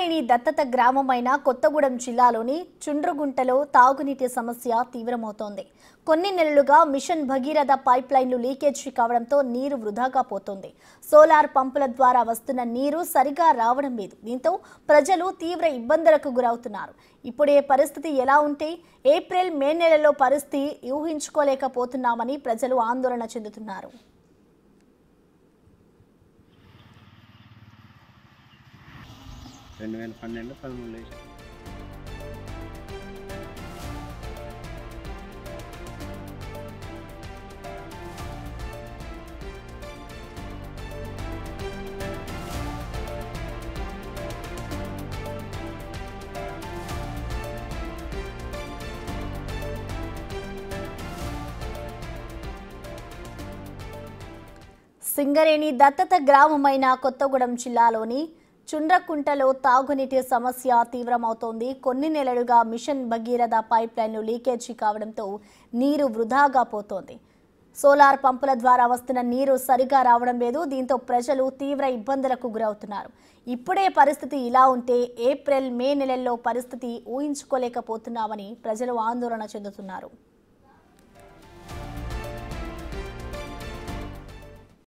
సింగరేణి దత్తత గ్రామమైన కొత్తగూడెం జిల్లాలోని చుండ్రుగుంటలో తాగునీటి సమస్య తీవ్రమవుతోంది. కొన్ని నెలలుగా మిషన్ భగీరథ పైప్ లైన్లు లీకేజీ కావడంతో నీరు వృధాగా పోతోంది. సోలార్ పంపుల ద్వారా వస్తున్న నీరు సరిగా రావడం లేదు. దీంతో ప్రజలు తీవ్ర ఇబ్బందులకు గురవుతున్నారు. ఇప్పుడే పరిస్థితి ఎలా ఉంటే ఏప్రిల్ మే నెలలో పరిస్థితి ఊహించుకోలేకపోతున్నామని ప్రజలు ఆందోళన చెందుతున్నారు. సింగరేణి దత్తత గ్రామమైన కొత్తగూడెం జిల్లాలోని చుండ్రకుంటలో తాగునీటి సమస్య తీవ్రమవుతోంది. కొన్ని నెలలుగా మిషన్ భగీరథ పైప్ లైన్లు లీకేజీ కావడంతో నీరు వృధాగా పోతోంది. సోలార్ పంపుల ద్వారా వస్తున్న నీరు సరిగా రావడం లేదు. దీంతో ప్రజలు తీవ్ర ఇబ్బందులకు గురవుతున్నారు. ఇప్పుడే పరిస్థితి ఇలా ఉంటే ఏప్రిల్ మే నెలల్లో పరిస్థితి ఊహించుకోలేకపోతున్నామని ప్రజలు ఆందోళన చెందుతున్నారు.